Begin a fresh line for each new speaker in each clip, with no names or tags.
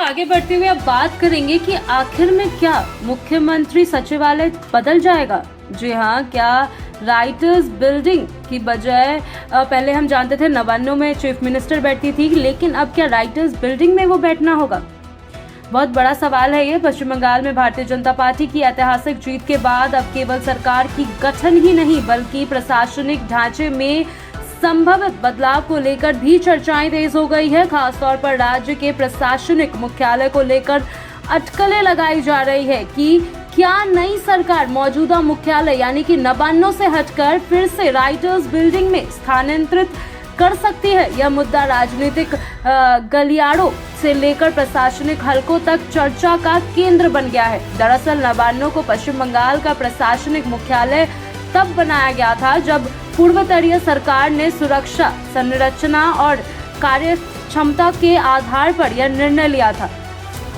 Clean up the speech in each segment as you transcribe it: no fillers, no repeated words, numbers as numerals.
आगे बढ़ते हुए अब बात करेंगे कि आखिर में क्या मुख्यमंत्री सचिवालय बदल जाएगा। जी हाँ, क्या राइटर्स बिल्डिंग की बजाय पहले हम जानते थे नवान्नों में चीफ मिनिस्टर बैठती थी, लेकिन अब क्या राइटर्स बिल्डिंग में वो बैठना होगा? बहुत बड़ा सवाल है ये। पश्चिम बंगाल में भारतीय जनता पार्टी की ऐतिहासिक जीत के बाद अब केवल सरकार की गठन ही नहीं बल्कि प्रशासनिक ढांचे में संभवित बदलाव को लेकर भी चर्चाएं तेज हो गई है। खासतौर पर राज्य के प्रशासनिक मुख्यालय को लेकर अटकलें लगाई जा रही है कि क्या नई सरकार मौजूदा मुख्यालय यानी कि नवान्नों से हटकर फिर से राइटर्स बिल्डिंग में स्थानांतरित कर सकती है। यह मुद्दा राजनीतिक गलियारों से लेकर प्रशासनिक हलकों तक चर्चा का केंद्र बन गया है। दरअसल नवान्नों को पश्चिम बंगाल का प्रशासनिक मुख्यालय तब बनाया गया था जब पूर्वोत्तरीय सरकार ने सुरक्षा, संरचना और कार्य क्षमता के आधार पर यह निर्णय लिया था।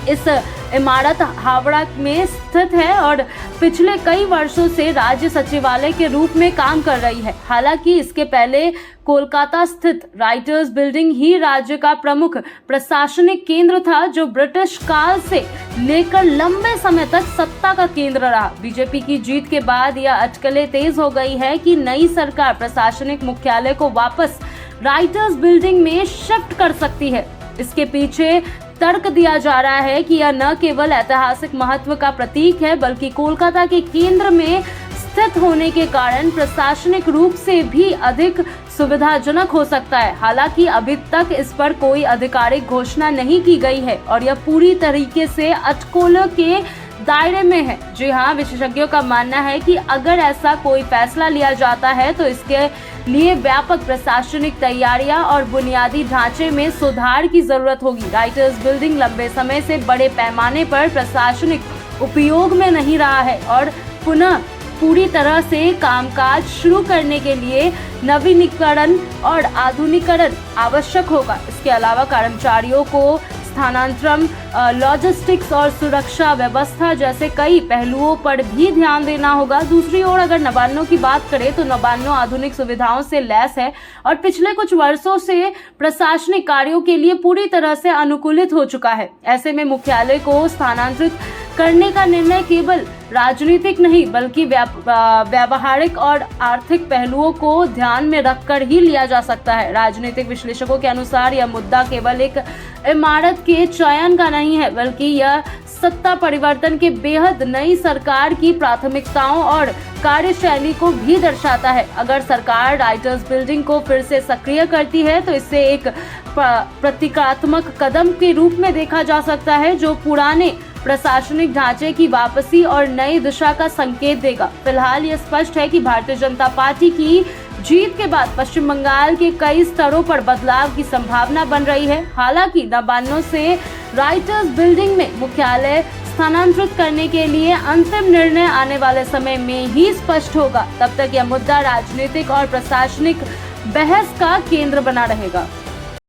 इस इमारत हावड़ा में स्थित है और पिछले कई वर्षों से राज्य सचिवालय के रूप में काम कर रही है। हालांकि इसके पहले कोलकाता स्थित राइटर्स बिल्डिंग ही राज्य का प्रमुख प्रशासनिक केंद्र था, जो ब्रिटिश काल से लेकर लंबे समय तक सत्ता का केंद्र रहा। बीजेपी की जीत के बाद यह अटकलें तेज हो गई है कि नई सरकार प्रशासनिक मुख्यालय को वापस राइटर्स बिल्डिंग में शिफ्ट कर सकती है। इसके पीछे तर्क दिया जा रहा है कि यह न केवल ऐतिहासिक महत्व का प्रतीक है बल्कि कोलकाता के केंद्र में स्थित होने के कारण प्रशासनिक रूप से भी अधिक सुविधाजनक हो सकता है। हालांकि अभी तक इस पर कोई आधिकारिक घोषणा नहीं की गई है और यह पूरी तरीके से अटकलों के दायरे में है। जी हाँ, विशेषज्ञों का मानना है कि अगर ऐसा कोई फैसला लिया जाता है तो इसके लिए व्यापक प्रशासनिक तैयारियां और बुनियादी ढांचे में सुधार की जरूरत होगी। राइटर्स बिल्डिंग लंबे समय से बड़े पैमाने पर प्रशासनिक उपयोग में नहीं रहा है और पुनः पूरी तरह से कामकाज शुरू करने के लिए नवीनीकरण और आधुनिकीकरण आवश्यक होगा। इसके अलावा कर्मचारियों को स्थानांतरण, लॉजिस्टिक्स और सुरक्षा व्यवस्था जैसे कई पहलुओं पर भी ध्यान देना होगा। दूसरी ओर अगर नवान्नों की बात करें तो नवान्नों आधुनिक सुविधाओं से लैस है और पिछले कुछ वर्षों से प्रशासनिक कार्यों के लिए पूरी तरह से अनुकूलित हो चुका है। ऐसे में मुख्यालय को स्थानांतरित करने का निर्णय केवल राजनीतिक नहीं बल्कि व्यावहारिक और आर्थिक पहलुओं को ध्यान में रखकर ही लिया जा सकता है। राजनीतिक विश्लेषकों के अनुसार यह मुद्दा केवल एक इमारत के चयन का नहीं है बल्कि यह सत्ता परिवर्तन के बेहद नई सरकार की प्राथमिकताओं और कार्यशैली को भी दर्शाता है। अगर सरकार राइटर्स बिल्डिंग को फिर से सक्रिय करती है तो इसे एक प्रतीकात्मक कदम के रूप में देखा जा सकता है जो पुराने प्रशासनिक ढांचे की वापसी और नई दिशा का संकेत देगा। फिलहाल ये स्पष्ट है कि भारतीय जनता पार्टी की जीत के बाद पश्चिम बंगाल के कई स्तरों पर बदलाव की संभावना बन रही है। हालांकि नवान्नों से राइटर्स बिल्डिंग में मुख्यालय स्थानांतरित करने के लिए अंतिम निर्णय आने वाले समय में ही स्पष्ट होगा। तब तक यह मुद्दा राजनीतिक और प्रशासनिक बहस का केंद्र बना रहेगा।